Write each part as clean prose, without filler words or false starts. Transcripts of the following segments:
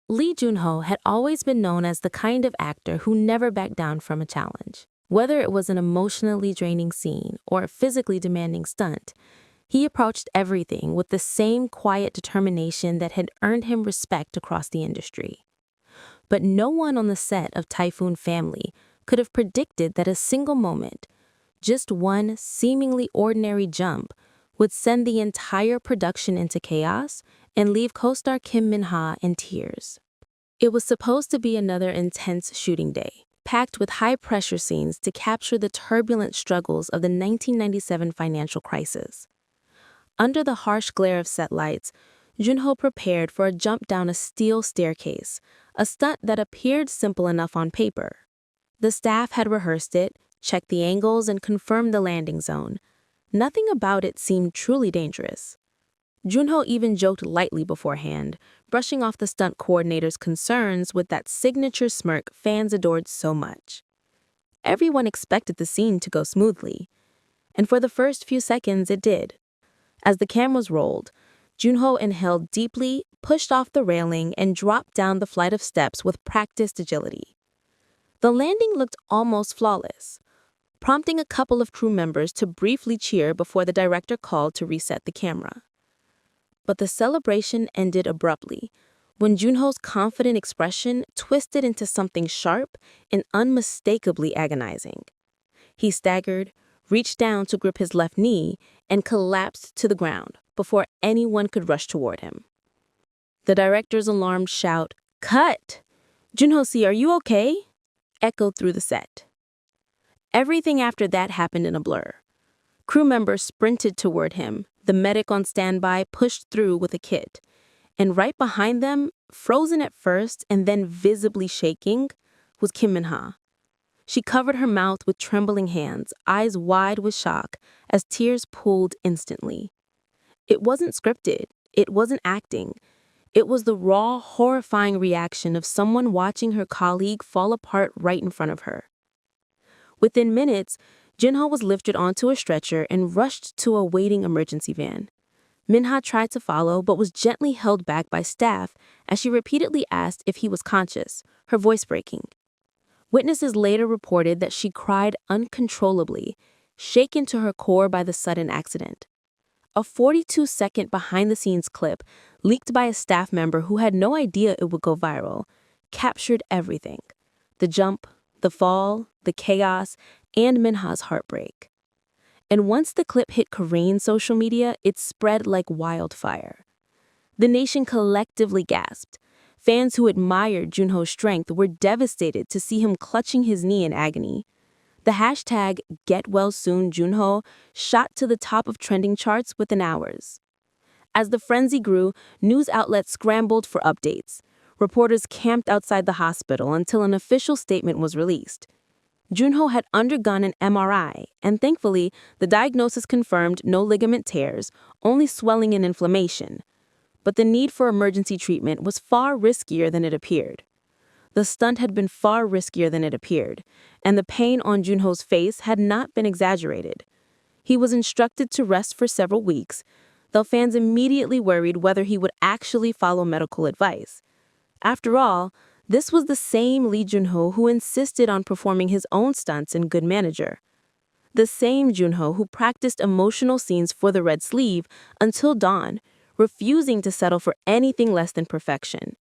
Lee Junho had always been known as the kind of actor who never backed down from a challenge. Whether it was an emotionally draining scene or a physically demanding stunt, he approached everything with the same quiet determination that had earned him respect across the industry. But no one on the set of Typhoon Family could have predicted that a single moment, just one seemingly ordinary jump, would send the entire production into chaos and leave co-star Kim Min-ha in tears. It was supposed to be another intense shooting day, packed with high-pressure scenes to capture the turbulent struggles of the 1997 financial crisis. Under the harsh glare of set lights, Junho prepared for a jump down a steel staircase, a stunt that appeared simple enough on paper. The staff had rehearsed it, checked the angles, and confirmed the landing zone. Nothing about it seemed truly dangerous. Junho even joked lightly beforehand, brushing off the stunt coordinator's concerns with that signature smirk fans adored so much. Everyone expected the scene to go smoothly, and for the first few seconds it did. As the cameras rolled, Junho inhaled deeply, pushed off the railing, and dropped down the flight of steps with practiced agility. The landing looked almost flawless, prompting a couple of crew members to briefly cheer before the director called to reset the camera. But the celebration ended abruptly, when Junho's confident expression twisted into something sharp and unmistakably agonizing. He staggered, reached down to grip his left knee, and collapsed to the ground before anyone could rush toward him. The director's alarmed shout, "Cut! Junho-see, are you okay?" echoed through the set. Everything after that happened in a blur. Crew members sprinted toward him, the medic on standby pushed through with a kit, and right behind them, frozen at first and then visibly shaking, was Kim Min-ha. She covered her mouth with trembling hands, eyes wide with shock, as tears pooled instantly. It wasn't scripted. It wasn't acting. It was the raw, horrifying reaction of someone watching her colleague fall apart right in front of her. Within minutes, Junho was lifted onto a stretcher and rushed to a waiting emergency van. Min-ha tried to follow but was gently held back by staff as she repeatedly asked if he was conscious, her voice breaking. Witnesses later reported that she cried uncontrollably, shaken to her core by the sudden accident. A 42-second behind-the-scenes clip, leaked by a staff member who had no idea it would go viral, captured everything: the jump, the fall, the chaos, and Min-ha's heartbreak. And once the clip hit Korean social media, it spread like wildfire. The nation collectively gasped. Fans who admired Junho's strength were devastated to see him clutching his knee in agony. The hashtag #GetWellSoonJunho shot to the top of trending charts within hours. As the frenzy grew, news outlets scrambled for updates. Reporters camped outside the hospital until an official statement was released. Junho had undergone an MRI, and thankfully, the diagnosis confirmed no ligament tears, only swelling and inflammation. But the need for emergency treatment was far riskier than it appeared. The stunt had been far riskier than it appeared, and the pain on Junho's face had not been exaggerated. He was instructed to rest for several weeks, though fans immediately worried whether he would actually follow medical advice. After all, this was the same Lee Junho who insisted on performing his own stunts in Good Manager. The same Junho who practiced emotional scenes for the red sleeve until dawn, refusing to settle for anything less than perfection.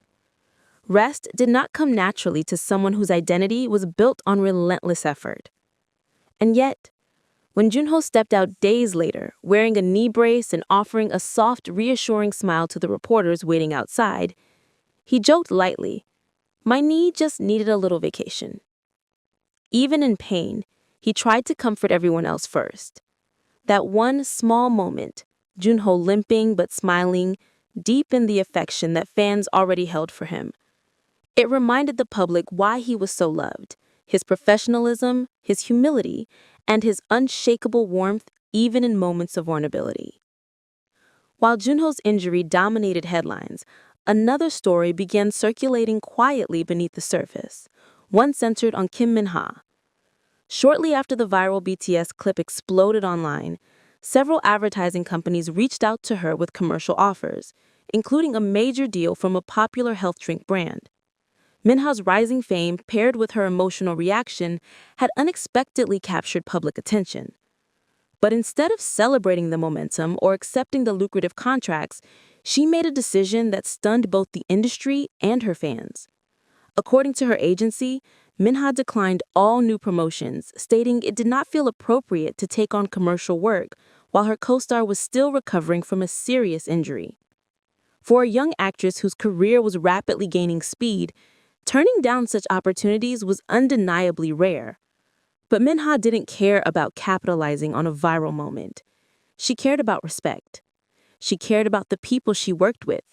Rest did not come naturally to someone whose identity was built on relentless effort. And yet, when Junho stepped out days later, wearing a knee brace and offering a soft, reassuring smile to the reporters waiting outside, he joked lightly, "My knee just needed a little vacation." Even in pain, he tried to comfort everyone else first. That one small moment, Junho limping but smiling, deepened the affection that fans already held for him. It reminded the public why he was so loved: his professionalism, his humility, and his unshakable warmth even in moments of vulnerability. While Junho's injury dominated headlines, another story began circulating quietly beneath the surface, one centered on Kim Min-ha. Shortly after the viral BTS clip exploded online, several advertising companies reached out to her with commercial offers, including a major deal from a popular health drink brand. Minha's rising fame, paired with her emotional reaction, had unexpectedly captured public attention. But instead of celebrating the momentum or accepting the lucrative contracts, she made a decision that stunned both the industry and her fans. According to her agency, Minha declined all new promotions, stating it did not feel appropriate to take on commercial work while her co-star was still recovering from a serious injury. For a young actress whose career was rapidly gaining speed, turning down such opportunities was undeniably rare. But Minha didn't care about capitalizing on a viral moment. She cared about respect. She cared about the people she worked with.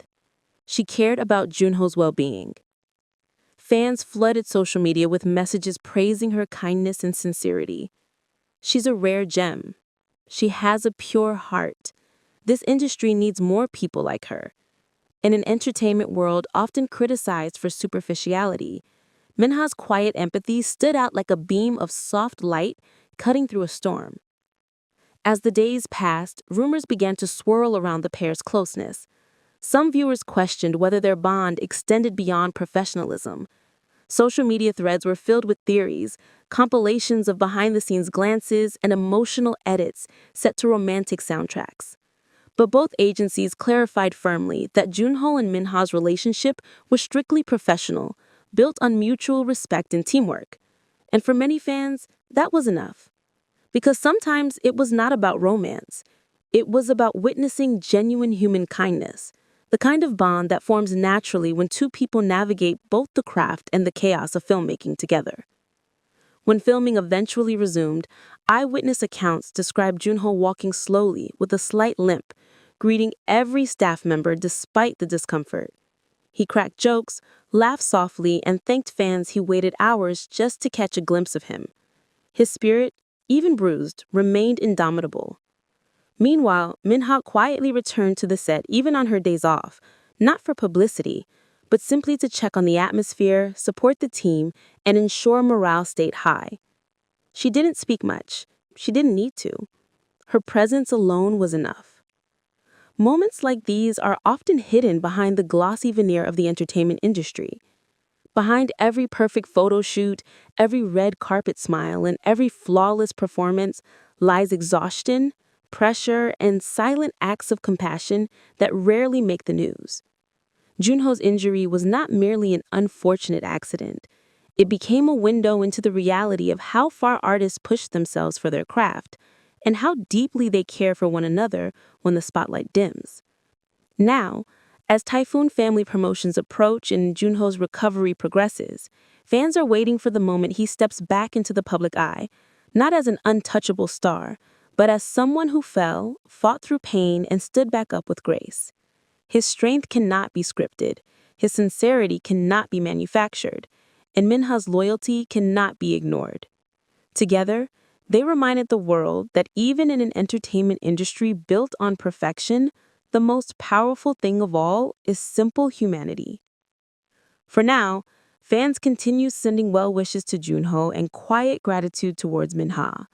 She cared about Junho's well-being. Fans flooded social media with messages praising her kindness and sincerity. She's a rare gem. She has a pure heart. This industry needs more people like her. In an entertainment world often criticized for superficiality, Minha's quiet empathy stood out like a beam of soft light cutting through a storm. As the days passed, rumors began to swirl around the pair's closeness. Some viewers questioned whether their bond extended beyond professionalism. Social media threads were filled with theories, compilations of behind-the-scenes glances, and emotional edits set to romantic soundtracks. But both agencies clarified firmly that Junho and Minha's relationship was strictly professional, built on mutual respect and teamwork. And for many fans, that was enough. Because sometimes it was not about romance. It was about witnessing genuine human kindness, the kind of bond that forms naturally when two people navigate both the craft and the chaos of filmmaking together. When filming eventually resumed, eyewitness accounts described Junho walking slowly with a slight limp, greeting every staff member despite the discomfort. He cracked jokes, laughed softly, and thanked fans he waited hours just to catch a glimpse of him. His spirit, even bruised, remained indomitable. Meanwhile, Minha quietly returned to the set even on her days off, not for publicity, but simply to check on the atmosphere, support the team, and ensure morale stayed high. She didn't speak much. She didn't need to. Her presence alone was enough. Moments like these are often hidden behind the glossy veneer of the entertainment industry. Behind every perfect photo shoot, every red carpet smile, and every flawless performance lies exhaustion, pressure, and silent acts of compassion that rarely make the news. Junho's injury was not merely an unfortunate accident. It became a window into the reality of how far artists push themselves for their craft, and how deeply they care for one another when the spotlight dims. Now, as Typhoon family promotions approach and Junho's recovery progresses, fans are waiting for the moment he steps back into the public eye, not as an untouchable star, but as someone who fell, fought through pain, and stood back up with grace. His strength cannot be scripted, his sincerity cannot be manufactured, and Minha's loyalty cannot be ignored. Together, they reminded the world that even in an entertainment industry built on perfection, the most powerful thing of all is simple humanity. For now, fans continue sending well wishes to Junho and quiet gratitude towards Minha.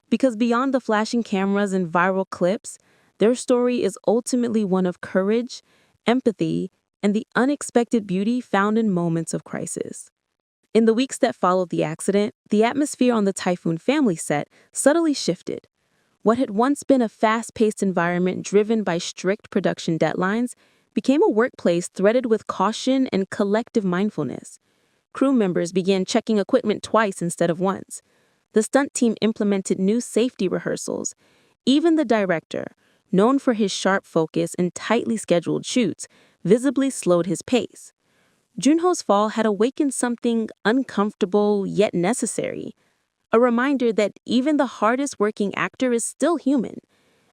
Because beyond the flashing cameras and viral clips, their story is ultimately one of courage, empathy, and the unexpected beauty found in moments of crisis. In the weeks that followed the accident, the atmosphere on the Typhoon family set subtly shifted. What had once been a fast-paced environment driven by strict production deadlines became a workplace threaded with caution and collective mindfulness. Crew members began checking equipment twice instead of once. The stunt team implemented new safety rehearsals. Even the director, known for his sharp focus and tightly scheduled shoots, visibly slowed his pace. Junho's fall had awakened something uncomfortable yet necessary, a reminder that even the hardest working actor is still human,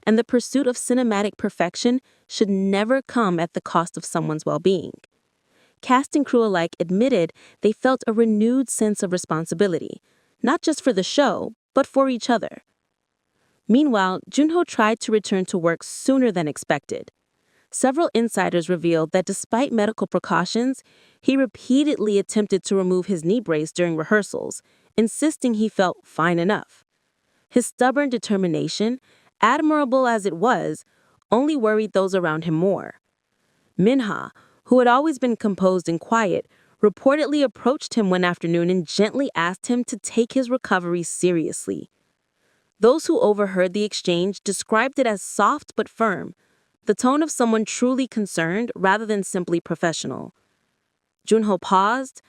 and the pursuit of cinematic perfection should never come at the cost of someone's well-being. Cast and crew alike admitted they felt a renewed sense of responsibility, not just for the show, but for each other. Meanwhile, Junho tried to return to work sooner than expected. Several insiders revealed that despite medical precautions, he repeatedly attempted to remove his knee brace during rehearsals, insisting he felt fine enough. His stubborn determination, admirable as it was, only worried those around him more. Minha, who had always been composed and quiet, reportedly approached him one afternoon and gently asked him to take his recovery seriously. Those who overheard the exchange described it as soft but firm, the tone of someone truly concerned rather than simply professional. Junho paused,